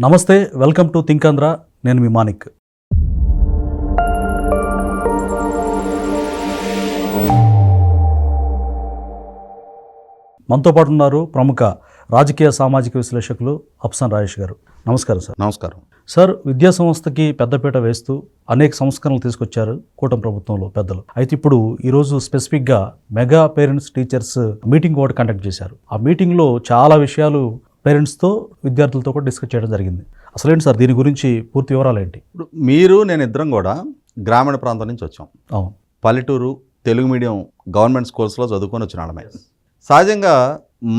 నమస్తే, welcome to think Andhra. నేను మీ మానిక్. మనతో పాటు ఉన్నారు ప్రముఖ రాజకీయ సామాజిక విశ్లేషకులు అప్సన్ రాజేష్ గారు. నమస్కారం సార్. నమస్కారం సార్, విద్యా సంస్థకి పెద్దపీట వేస్తూ అనేక సంస్కరణలు తీసుకొచ్చారు కూటమి ప్రభుత్వంలో పెద్దలు. అయితే ఇప్పుడు ఈరోజు స్పెసిఫిక్గా మెగా పేరెంట్స్ టీచర్స్ మీటింగ్ ఒకటి కండక్ట్ చేశారు. ఆ మీటింగ్లో చాలా విషయాలు పేరెంట్స్తో విద్యార్థులతో కూడా డిస్కస్ చేయడం జరిగింది. అసలేంటి సార్, దీని గురించి పూర్తి వివరాలు ఏంటి? ఇప్పుడు నేను ఇద్దరం కూడా గ్రామీణ ప్రాంతం నుంచి వచ్చాం. అవును, పల్లెటూరు తెలుగు మీడియం గవర్నమెంట్ స్కూల్స్లో చదువుకొని వచ్చిన వాళ్ళమే. సహజంగా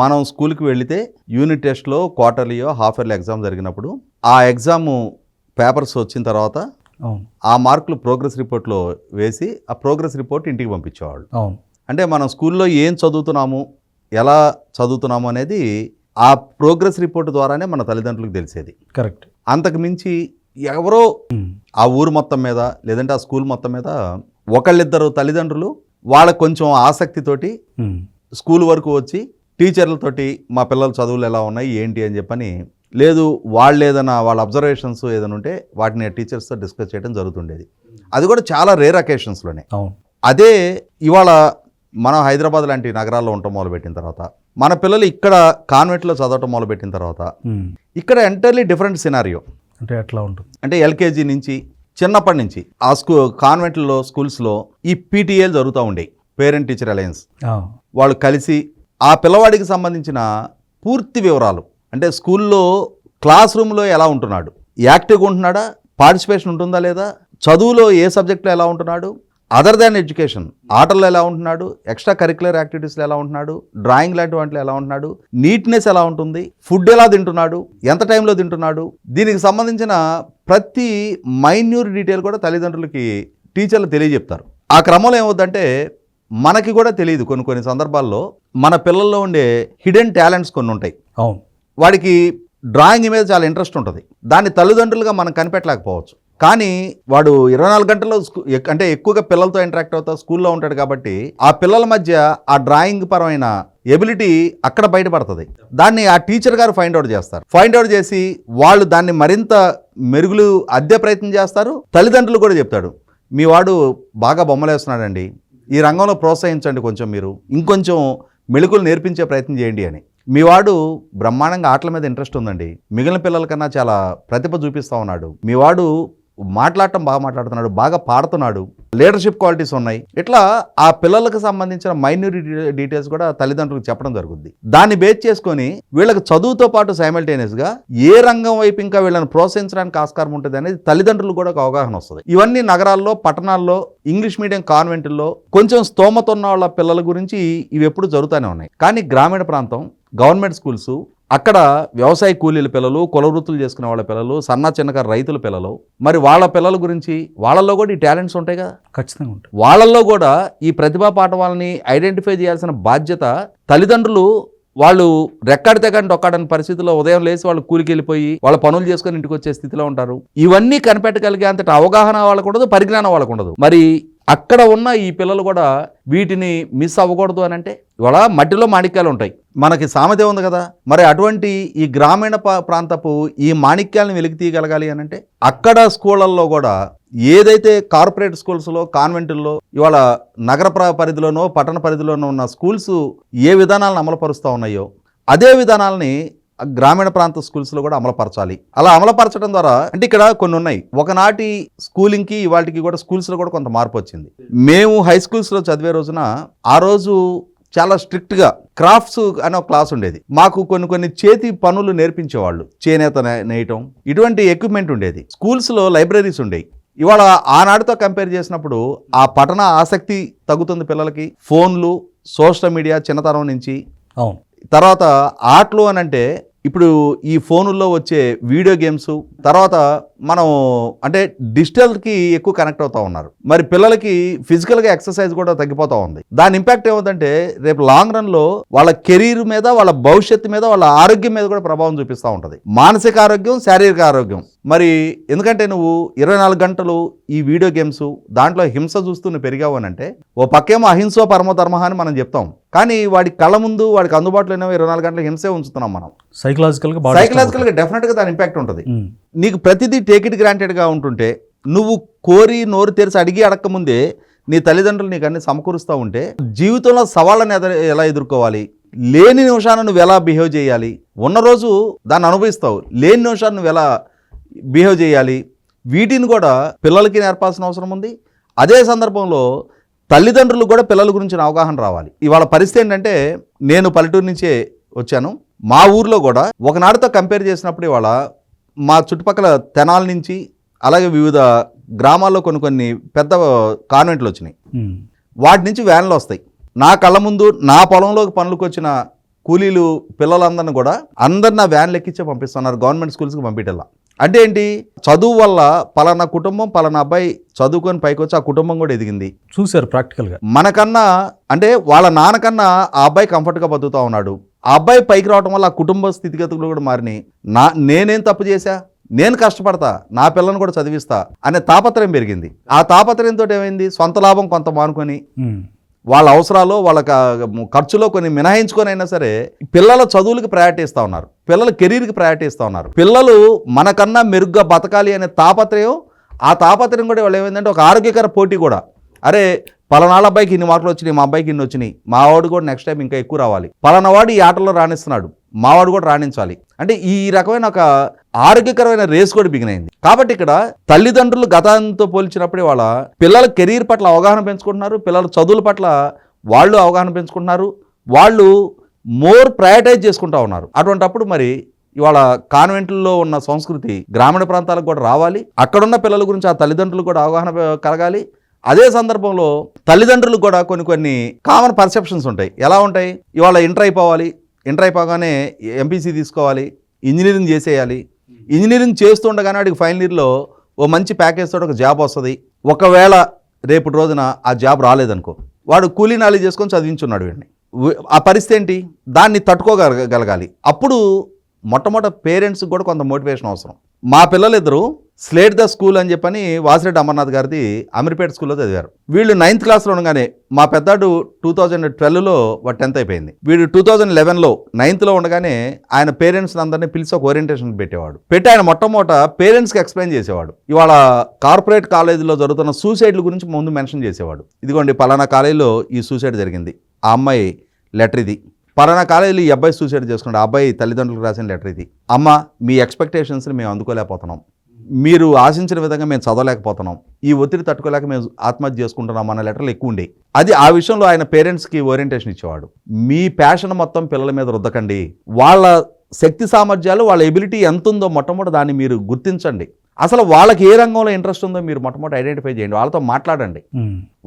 మనం స్కూల్కి వెళితే యూనిట్ టెస్ట్లో క్వార్టర్లీయో హాఫ్ ఇయర్లీ ఎగ్జామ్ జరిగినప్పుడు ఆ ఎగ్జాము పేపర్స్ వచ్చిన తర్వాత అవును, ఆ మార్కులు ప్రోగ్రెస్ రిపోర్ట్లో వేసి ఆ ప్రోగ్రెస్ రిపోర్ట్ ఇంటికి పంపించేవాళ్ళు. అవును, అంటే మనం స్కూల్లో ఏం చదువుతున్నాము, ఎలా చదువుతున్నాము అనేది ఆ ప్రోగ్రెస్ రిపోర్ట్ ద్వారానే మన తల్లిదండ్రులకు తెలిసేది. కరెక్ట్. అంతకు మించి ఎవరో ఆ ఊరు మొత్తం మీద లేదంటే ఆ స్కూల్ మొత్తం మీద ఒకళ్ళిద్దరు తల్లిదండ్రులు వాళ్ళకు కొంచెం ఆసక్తితోటి స్కూల్ వరకు వచ్చి టీచర్లతోటి మా పిల్లల చదువులు ఎలా ఉన్నాయి ఏంటి అని చెప్పని, లేదు వాళ్ళు ఏదైనా వాళ్ళ అబ్జర్వేషన్స్ ఏదైనా ఉంటే వాటిని టీచర్స్తో డిస్కస్ చేయడం జరుగుతుండేది. అది కూడా చాలా రేర్ అకేషన్స్లోనే. అదే ఇవాళ మనం హైదరాబాద్ లాంటి నగరాల్లో ఉండటం మొదలుపెట్టిన తర్వాత, మన పిల్లలు ఇక్కడ కాన్వెంట్లో చదవటం మొదలుపెట్టిన తర్వాత ఇక్కడ ఎంటైర్లీ డిఫరెంట్ సినారియో. అంటే ఎట్లా ఉంటుంది అంటే ఎల్కేజీ నుంచి చిన్నప్పటి నుంచి ఆ కాన్వెంట్లో స్కూల్స్లో ఈ పీటీఏలు జరుగుతూ ఉండేవి, పేరెంట్ టీచర్ అలయన్స్. వాళ్ళు కలిసి ఆ పిల్లవాడికి సంబంధించిన పూర్తి వివరాలు, అంటే స్కూల్లో క్లాస్ రూమ్లో ఎలా ఉంటున్నాడు, యాక్టివ్గా ఉంటున్నాడా, పార్టిసిపేషన్ ఉంటుందా లేదా, చదువులో ఏ సబ్జెక్టులో ఎలా ఉంటున్నాడు, అదర్ దాన్ ఎడ్యుకేషన్ ఆటల్లో ఎలా ఉంటున్నాడు, ఎక్స్ట్రా కరిక్యులర్ యాక్టివిటీస్లో ఎలా ఉంటున్నాడు, డ్రాయింగ్ లాంటి వాటిలో ఎలా ఉంటున్నాడు, నీట్నెస్ ఎలా ఉంటుంది, ఫుడ్ ఎలా తింటున్నాడు, ఎంత టైంలో తింటున్నాడు, దీనికి సంబంధించిన ప్రతి మైన్యూర్ డీటెయిల్ కూడా తల్లిదండ్రులకి టీచర్లు తెలియజెప్తారు. ఆ క్రమంలో ఏమవుతుందంటే మనకి కూడా తెలియదు, కొన్ని సందర్భాల్లో మన పిల్లల్లో ఉండే హిడెన్ టాలెంట్స్ కొన్ని ఉంటాయి. అవును, వాడికి డ్రాయింగ్ మీద చాలా ఇంట్రెస్ట్ ఉంటుంది, దాన్ని తల్లిదండ్రులుగా మనం కనిపెట్టలేకపోవచ్చు. కానీ వాడు 24 గంటల్లో అంటే ఎక్కువగా పిల్లలతో ఇంటరాక్ట్ అవుతా స్కూల్లో ఉంటాడు కాబట్టి ఆ పిల్లల మధ్య ఆ డ్రాయింగ్ పరమైన ఎబిలిటీ అక్కడ బయటపడుతుంది. దాన్ని ఆ టీచర్ గారు ఫైండ్ అవుట్ చేసి వాళ్ళు దాన్ని మరింత మెరుగులు అద్దె ప్రయత్నం చేస్తారు. తల్లిదండ్రులు కూడా చెప్తాడు, మీ వాడు బాగా బొమ్మలేస్తున్నాడండి, ఈ రంగంలో ప్రోత్సహించండి, కొంచెం మీరు ఇంకొంచెం మెళుకులు నేర్పించే ప్రయత్నం చేయండి అని. మీ వాడు బ్రహ్మాండంగా ఆటల మీద ఇంట్రెస్ట్ ఉందండి, మిగిలిన పిల్లల కన్నా చాలా ప్రతిభ చూపిస్తూ ఉన్నాడు, మీ వాడు మాట్లాడటం బాగా మాట్లాడుతున్నాడు, బాగా పాడుతున్నాడు, లీడర్షిప్ క్వాలిటీస్ ఉన్నాయి. ఇట్లా ఆ పిల్లలకు సంబంధించిన మైన్యూర్ డీటెయిల్స్ కూడా తల్లిదండ్రులకు చెప్పడం జరుగుద్ది. దాన్ని బేస్ చేసుకొని వీళ్ళకి చదువుతో పాటు సైమల్టేనియస్గా ఏ రంగం వైపు ఇంకా వీళ్ళని ప్రోత్సహించడానికి ఆస్కారం ఉంటుంది అనేది తల్లిదండ్రులు కూడా ఒక అవగాహన వస్తుంది. ఇవన్నీ నగరాల్లో, పట్టణాల్లో, ఇంగ్లీష్ మీడియం కాన్వెంట్లో కొంచెం స్తోమత ఉన్న వాళ్ళ పిల్లల గురించి ఇవి ఎప్పుడు జరుగుతూనే ఉన్నాయి. కానీ గ్రామీణ ప్రాంతం గవర్నమెంట్ స్కూల్స్, అక్కడ వ్యవసాయ కూలీల పిల్లలు, కుల వృత్తులు చేసుకునే వాళ్ళ పిల్లలు, సన్న చిన్నకారు రైతుల పిల్లలు, మరి వాళ్ళ పిల్లల గురించి వాళ్ళల్లో కూడా ఈ టాలెంట్స్ ఉంటాయి కదా, ఖచ్చితంగా ఉంటాయి. వాళ్ళల్లో కూడా ఈ ప్రతిభా పాఠవాలని ఐడెంటిఫై చేయాల్సిన బాధ్యత తల్లిదండ్రులు. వాళ్ళు రెక్కడితే కానీ డొక్కాడని పరిస్థితుల్లో ఉదయం లేచి వాళ్ళు కూలికి వెళ్ళిపోయి వాళ్ళ పనులు చేసుకొని ఇంటికి వచ్చే స్థితిలో ఉంటారు. ఇవన్నీ కనిపెట్టగలిగే అంతటి అవగాహన వాళ్ళకు ఉండదు, పరిజ్ఞానం వాళ్ళకు ఉండదు. మరి అక్కడ ఉన్న ఈ పిల్లలు కూడా వీటిని మిస్ అవ్వకూడదు అని అంటే ఇవాళ మట్టిలో మాణిక్యాలు ఉంటాయి, మనకి సామెత ఉంది కదా. మరి అటువంటి ఈ గ్రామీణ ప్రాంతపు ఈ మాణిక్యాలను వెలికి తీయగలగాలి అని అంటే అక్కడ స్కూళ్ళల్లో కూడా ఏదైతే కార్పొరేట్ స్కూల్స్లో, కాన్వెంటుల్లో ఇవాళ నగర పరిధిలోనో పట్టణ పరిధిలోనో ఉన్న స్కూల్స్ ఏ విధానాలను అమలుపరుస్తూ ఉన్నాయో అదే విధానాలని గ్రామీణ ప్రాంత స్కూల్స్లో కూడా అమలుపరచాలి. అలా అమలుపరచడం ద్వారా అంటే ఇక్కడ కొన్ని ఉన్నాయి. ఒకనాటి స్కూలింగ్కి ఇవాళకి కూడా స్కూల్స్లో కూడా కొంత మార్పు వచ్చింది. మేము హై స్కూల్స్లో చదివే రోజున ఆ రోజు చాలా స్ట్రిక్ట్గా క్రాఫ్ట్స్ అనే ఒక క్లాస్ ఉండేది. మాకు కొన్ని చేతి పనులు నేర్పించేవాళ్ళు, చేనేత నేయటం, ఇటువంటి ఎక్విప్మెంట్ ఉండేది. స్కూల్స్లో లైబ్రరీస్ ఉండేవి. ఇవాళ ఆనాటితో కంపేర్ చేసినప్పుడు ఆ పఠన ఆసక్తి తగ్గుతుంది పిల్లలకి. ఫోన్లు, సోషల్ మీడియా చిన్నతనం నుంచి, అవును, తర్వాత ఆటలు అని అంటే ఇప్పుడు ఈ ఫోనుల్లో వచ్చే వీడియో గేమ్స్, తర్వాత మనం అంటే డిజిటల్కి ఎక్కువ కనెక్ట్ అవుతూ ఉన్నారు. మరి పిల్లలకి ఫిజికల్గా ఎక్సర్సైజ్ కూడా తగ్గిపోతూ ఉంది. దాని ఇంపాక్ట్ ఏమవుతుందంటే రేపు లాంగ్ రన్లో వాళ్ళ కెరీర్ మీద, వాళ్ళ భవిష్యత్తు మీద, వాళ్ళ ఆరోగ్యం మీద కూడా ప్రభావం చూపిస్తూ ఉంటుంది. మానసిక ఆరోగ్యం, శారీరక ఆరోగ్యం. మరి ఎందుకంటే నువ్వు 24 గంటలు ఈ వీడియో గేమ్స్ దాంట్లో హింస చూస్తూ నువ్వు పెరిగావు అని అంటే, ఓ పక్కేమో అహింసో పరమధర్మ అని మనం చెప్తాం, కానీ వాడి కళ్ళ ముందు వాడికి అందుబాటులోనే 24 గంటల హింసే ఉంచుతున్నాం మనం. సైకలాజికల్గా డెఫినెట్గా దాని ఇంపాక్ట్ ఉంటుంది. నీకు ప్రతిదీ టేక్ ఇట్ గ్రాంటెడ్గా ఉంటుంటే, నువ్వు కోరి నోరు తెరిచి అడిగి అడగకముందే నీ తల్లిదండ్రులు నీకు అన్ని సమకూరుస్తూ ఉంటే, జీవితంలో సవాళ్ళని ఎలా ఎదుర్కోవాలి, లేని నిమిషాన్ని నువ్వు ఎలా బిహేవ్ చేయాలి, ఉన్న రోజు దాన్ని అనుభవిస్తావు, లేని నిమిషాన్ని నువ్వు ఎలా బిహేవ్ చేయాలి, వీటిని కూడా పిల్లలకి నేర్పాల్సిన అవసరం ఉంది. అదే సందర్భంలో తల్లిదండ్రులు కూడా పిల్లల గురించిన అవగాహన రావాలి. ఇవాళ పరిస్థితి ఏంటంటే, నేను పల్లెటూరు నుంచే వచ్చాను. మా ఊర్లో కూడా ఒకనాటితో కంపేర్ చేసినప్పుడు ఇవాళ మా చుట్టుపక్కల తెనాల నుంచి అలాగే వివిధ గ్రామాల్లో కొన్ని పెద్ద కాన్వెంట్లు వచ్చినాయి. వాటి నుంచి వ్యాన్లు వస్తాయి. నా కళ్ళ ముందు నా పొలంలోకి పనులకు వచ్చిన కూలీలు పిల్లలందరినీ కూడా అందరిని నా వ్యాన్లు ఎక్కించే పంపిస్తున్నారు గవర్నమెంట్ స్కూల్స్కి పంపించేలా. అంటే ఏంటి, చదువు వల్ల పలానా కుటుంబం పలానా అబ్బాయి చదువుకొని పైకి వచ్చి ఆ కుటుంబం కూడా ఎదిగింది. చూశారు ప్రాక్టికల్గా. మనకన్నా అంటే వాళ్ళ నాన్నకన్నా ఆ అబ్బాయి కంఫర్ట్గా బతుకుతూ ఉన్నాడు. ఆ అబ్బాయి పైకి రావడం వల్ల ఆ కుటుంబ స్థితిగతులు కూడా మారినాయి. నేనేం తప్పు చేశా, నేను కష్టపడతా, నా పిల్లని కూడా చదివిస్తా అనే తాపత్రయం పెరిగింది. ఆ తాపత్రయంతో ఏమైంది, సొంత లాభం కొంత మానుకొని వాళ్ళ అవసరాలు వాళ్ళ ఖర్చులో కొన్ని మినహాయించుకొని అయినా సరే పిల్లల చదువులకు ప్రయారిటీ ఇస్తూ ఉన్నారు, పిల్లల కెరీర్కి ప్రయారిటీ ఇస్తూ ఉన్నారు. పిల్లలు మనకన్నా మెరుగ్గా బతకాలి అనే తాపత్రయం, ఆ తాపత్రయం కూడా వాళ్ళు ఏమైందంటే ఒక ఆరోగ్యకర పోటీ కూడా. అరే పలానాళ్ళ అబ్బాయికి ఇన్ని మార్కులు వచ్చినాయి, మా అబ్బాయికి ఇన్ని వచ్చినాయి, మా వాడు కూడా నెక్స్ట్ టైం ఇంకా ఎక్కువ రావాలి, పలానా వాడు ఈ ఆటల్లో రాణిస్తున్నాడు, మావాడు కూడా రాణించాలి అంటే ఈ రకమైన ఒక ఆరోగ్యకరమైన రేస్ కూడా బిగినైంది. కాబట్టి ఇక్కడ తల్లిదండ్రులు గతంతో పోల్చినప్పుడే వాళ్ళ పిల్లల కెరీర్ పట్ల అవగాహన పెంచుకుంటున్నారు, పిల్లల చదువుల పట్ల వాళ్ళు అవగాహన పెంచుకుంటున్నారు, వాళ్ళు మోర్ ప్రయారిటైజ్ చేసుకుంటూ ఉన్నారు. అటువంటప్పుడు మరి ఇవాళ కాన్వెంట్లలో ఉన్న సంస్కృతి గ్రామీణ ప్రాంతాలకు కూడా రావాలి. అక్కడున్న పిల్లల గురించి ఆ తల్లిదండ్రులు కూడా అవగాహన కలగాలి. అదే సందర్భంలో తల్లిదండ్రులు కూడా కొన్ని కామన్ పర్సెప్షన్స్ ఉంటాయి. ఎలా ఉంటాయి, ఇవాళ ఇంటర్ అయిపోగానే ఎంపీసీ తీసుకోవాలి, ఇంజనీరింగ్ చేసేయాలి, ఇంజనీరింగ్ చేస్తుండగానే వాడికి ఫైనల్ ఇయర్లో ఓ మంచి ప్యాకేజ్ తోటి ఒక జాబ్ వస్తుంది. ఒకవేళ రేపటి రోజున ఆ జాబ్ రాలేదనుకో, వాడు కూలీ నాలి చేసుకొని చదివించున్నాడు వీడిని. ఆ పరిస్థితి ఏంటి, దాన్ని తట్టుకోగలగాలి. అప్పుడు మొట్టమొదటి పేరెంట్స్కి కూడా కొంత మోటివేషన్ అవసరం. మా పిల్లలిద్దరూ స్లేట్ ద స్కూల్ అని చెప్పని వాసిరెడ్డి అమర్నాథ్ గారిది అమీర్పేట స్కూల్లో చదివారు. వీళ్ళు 9th క్లాస్లో ఉండగానే మా పెద్దాడు 2012లో వాడు 10th అయిపోయింది. వీడు 2011లో 9thలో ఉండగానే ఆయన పేరెంట్స్ అందరినీ పిలిచి ఒక ఓరియంటేషన్ పెట్టేవాడు. పెట్టి ఆయన మొట్టమొదట పేరెంట్స్కి ఎక్స్ప్లెయిన్ చేసేవాడు. ఇవాళ కార్పొరేట్ కాలేజీలో జరుగుతున్న సూసైడ్ల గురించి ముందు మెన్షన్ చేసేవాడు. ఇదిగోండి పలానా కాలేజీలో ఈ సూసైడ్ జరిగింది, ఆ అమ్మాయి లెటర్ ఇది, పలానా కాలేజీలో ఈ అబ్బాయి సూసైడ్ చేసుకున్నాడు, ఆ అబ్బాయి తల్లిదండ్రులకు రాసిన లెటర్ ఇది, అమ్మ మీ ఎక్స్పెక్టేషన్స్ని మేము అందుకోలేకపోతున్నాం, మీరు ఆశించిన విధంగా మేము చదవలేకపోతున్నాం, ఈ ఒత్తిడి తట్టుకోలేక మేము ఆత్మహత్య చేసుకుంటున్నాం అన్న లెటర్లు ఎక్కువ ఉండే. అది ఆ విషయంలో ఆయన పేరెంట్స్కి ఓరియంటేషన్ ఇచ్చేవాడు. మీ ప్యాషన్ మొత్తం పిల్లల మీద రుద్దకండి, వాళ్ళ శక్తి సామర్థ్యాలు వాళ్ళ ఎబిలిటీ ఎంత ఉందో మొట్టమొదటి దాన్ని మీరు గుర్తించండి. అసలు వాళ్ళకి ఏ రంగంలో ఇంట్రెస్ట్ ఉందో మీరు మొట్టమొదటి ఐడెంటిఫై చేయండి, వాళ్ళతో మాట్లాడండి.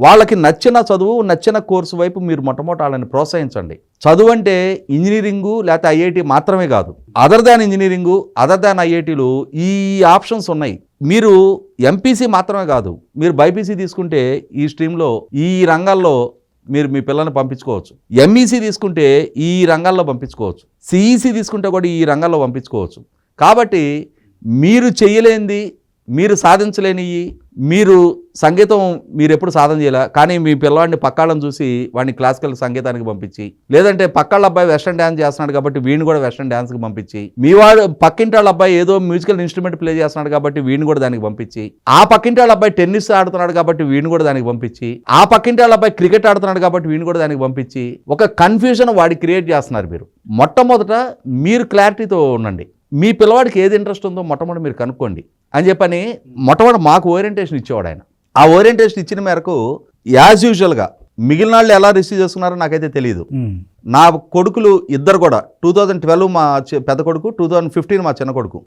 వాళ్ళకి నచ్చిన చదువు నచ్చిన కోర్సు వైపు మీరు మొట్టమొదటి వాళ్ళని ప్రోత్సహించండి. చదువు అంటే ఇంజనీరింగు లేకపోతే ఐఐటి మాత్రమే కాదు, other than engineering other than ఐఐటీలు ఈ ఆప్షన్స్ ఉన్నాయి. మీరు ఎంపీసీ మాత్రమే కాదు, మీరు బైపీసీ తీసుకుంటే ఈ స్ట్రీమ్లో ఈ రంగాల్లో మీరు మీ పిల్లల్ని పంపించుకోవచ్చు. ఎంఈసీ తీసుకుంటే ఈ రంగాల్లో పంపించుకోవచ్చు. సిఈసీ తీసుకుంటే కూడా ఈ రంగాల్లో పంపించుకోవచ్చు. కాబట్టి మీరు చేయలేనిది, మీరు సాధించలేనివి, మీరు సంగీతం మీరు ఎప్పుడు సాధన చేయాల, కానీ మీ పిల్లవాడిని పక్కాళ్ళని చూసి వాడిని క్లాసికల్ సంగీతానికి పంపించి, లేదంటే పక్కాళ్ళ అబ్బాయి వెస్ట్రన్ డ్యాన్స్ చేస్తున్నాడు కాబట్టి వీడిని కూడా వెస్ట్రన్ డ్యాన్స్కి పంపించి, మీ వాడు పక్కింటి వాళ్ళ అబ్బాయి ఏదో మ్యూజికల్ ఇన్స్ట్రుమెంట్ ప్లే చేస్తున్నాడు కాబట్టి వీడిని కూడా దానికి పంపించి, ఆ పక్కింటి వాళ్ళ అబ్బాయి టెన్నిస్ ఆడుతున్నాడు కాబట్టి వీడిని కూడా దానికి పంపించి, ఆ పక్కింటి వాళ్ళ అబ్బాయి క్రికెట్ ఆడుతున్నాడు కాబట్టి వీడిని కూడా దానికి పంపించి, ఒక కన్ఫ్యూజన్ వాడి క్రియేట్ చేస్తున్నారు. మీరు మొట్టమొదట మీరు క్లారిటీతో ఉండండి, మీ పిల్లవాడికి ఏది ఇంట్రెస్ట్ ఉందో మొట్టమొదటి మీరు కనుక్కోండి అని చెప్పని మొట్టమొదటి మాకు ఓరియంటేషన్ ఇచ్చేవాడు ఆయన. ఆ ఓరియంటేషన్ ఇచ్చిన మేరకు యాజ్ యూజువల్గా మిగిలిన వాళ్ళు ఎలా రిసీవ్ చేసుకున్నారో నాకైతే తెలియదు. నా కొడుకులు ఇద్దరు కూడా 2012 మా పెద్ద కొడుకు, 2015 మా చిన్న కొడుకు,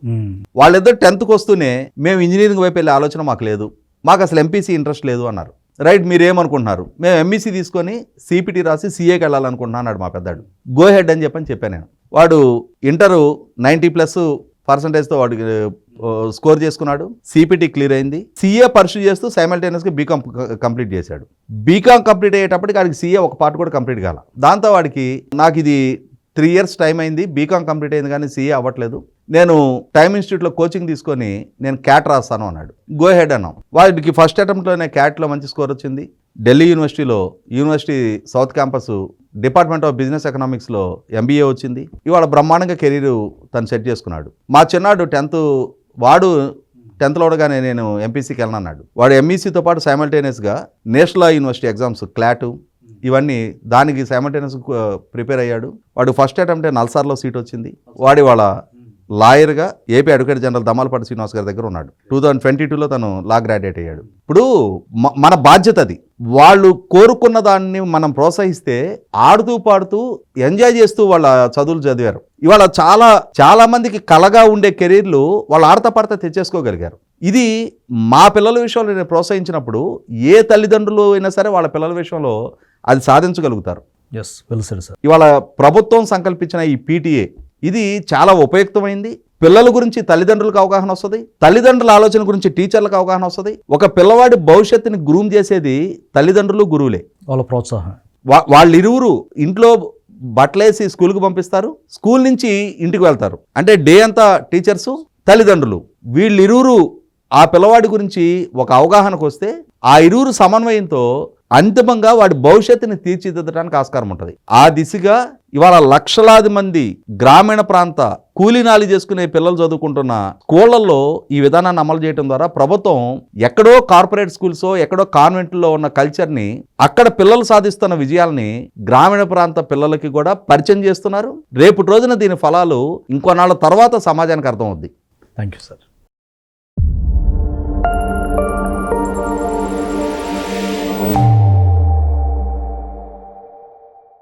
వాళ్ళిద్దరు 10th వస్తూనే మేము ఇంజనీరింగ్ వైపు వెళ్ళే ఆలోచన మాకు లేదు, మాకు అసలు ఎంపీసీ ఇంట్రెస్ట్ లేదు అన్నారు. రైట్, మీరేమనుకుంటున్నారు, మేము ఎంఈసీ తీసుకొని సిపిటి రాసి సిఏకి వెళ్ళాలనుకుంటున్నా అన్నాడు మా పెద్దాడు. గో హెడ్ అని చెప్పాను నేను. వాడు ఇంటరు 90+% వాడు స్కోర్ చేసుకున్నాడు, సిపిటి క్లియర్ అయింది, సిఏ పర్సూ చేస్తూ సైమల్టేనియస్గా బీకామ్ కంప్లీట్ చేశాడు. బీకామ్ కంప్లీట్ అయ్యేటప్పటికి వాడికి సిఏ ఒక పార్ట్ కూడా కంప్లీట్ కాల. దాంతో వాడికి నాకు ఇది 3 years టైం అయింది, బీకామ్ కంప్లీట్ అయింది కానీ సీఏ అవ్వట్లేదు. నేను టైమ్ ఇన్స్టిట్యూట్లో కోచింగ్ తీసుకొని నేను క్యాట్ రాస్తాను అన్నాడు. గో హెడ్ అన్నాం. వాడికి ఫస్ట్ అటెంప్ట్లోనే క్యాట్లో మంచి స్కోర్ వచ్చింది. Delhi university south campus department of business ఎకనామిక్స్లో MBA వచ్చింది. ఇవాళ బ్రహ్మాండంగా కెరీర్ తను సెట్ చేసుకున్నాడు. మా చిన్నాడు 10th లోగానే నేను ఎంపీసీకి వెళ్ళనన్నాడు. వాడు ఎంఈసీతో పాటు సైమల్టేనియస్గా national law university exams CLAT ఇవన్నీ దానికి సైమల్టేనియస్ ప్రిపేర్ అయ్యాడు. వాడు ఫస్ట్ అటెంప్టే నల్సార్లో సీట్ వచ్చింది. వాడి వాళ్ళ లాయర్గా AP advocate general Dammalapati Srinivas గారి దగ్గర ఉన్నాడు. 2022లో తను లా గ్రాడ్యుయేట్ అయ్యాడు. ఇప్పుడు మన బాధ్యత అది. వాళ్ళు కోరుకున్న దాన్ని మనం ప్రోత్సహిస్తే ఆడుతూ పాడుతూ ఎంజాయ్ చేస్తూ వాళ్ళ చదువులు చదివారు. ఇవాళ చాలా మందికి కలగా ఉండే కెరీర్లు వాళ్ళు ఆడతా పాడతా తెచ్చేసుకోగలిగారు. ఇది మా పిల్లల విషయంలో నేను ప్రోత్సహించినప్పుడు ఏ తల్లిదండ్రులు అయినా సరే వాళ్ళ పిల్లల విషయంలో అది సాధించగలుగుతారు. Yes, well said sir. ఇవాళ ప్రభుత్వం సంకల్పించిన ఈ PTA ఇది చాలా ఉపయుక్తమైంది. పిల్లల గురించి తల్లిదండ్రులకు అవగాహన వస్తుంది, తల్లిదండ్రుల ఆలోచన గురించి టీచర్లకు అవగాహన వస్తుంది. ఒక పిల్లవాడి భవిష్యత్తుని గ్రూమ్ చేసేది తల్లిదండ్రులు, గురువులే. వాళ్ళ ప్రోత్సాహం. వాళ్ళిరువురు ఇంట్లో బట్టలేసి స్కూల్కి పంపిస్తారు, స్కూల్ నుంచి ఇంటికి వెళ్తారు. అంటే డే అంతా టీచర్సు, తల్లిదండ్రులు వీళ్ళిరువురు ఆ పిల్లవాడి గురించి ఒక అవగాహనకు వస్తే ఆ ఇరువురు సమన్వయంతో అంతిమంగా వాడి భవిష్యత్తుని తీర్చిదిద్దడానికి ఆస్కారం ఉంటుంది. ఆ దిశగా ఇవాళ లక్షలాది మంది గ్రామీణ ప్రాంత కూలీనాలి చేసుకునే పిల్లలు చదువుకుంటున్న స్కూళ్లలో ఈ విధానాన్ని అమలు చేయడం ద్వారా ప్రభుత్వం ఎక్కడో కార్పొరేట్ స్కూల్స్ ఎక్కడో కాన్వెంట్లో ఉన్న కల్చర్ని అక్కడ పిల్లలు సాధిస్తున్న విజయాల్ని గ్రామీణ ప్రాంత పిల్లలకి కూడా పరిచయం చేస్తున్నారు. రేపు రోజున దీని ఫలాలు ఇంకొన్నాళ్ళ తర్వాత సమాజానికి అర్థమవుద్ది. Thank you sir.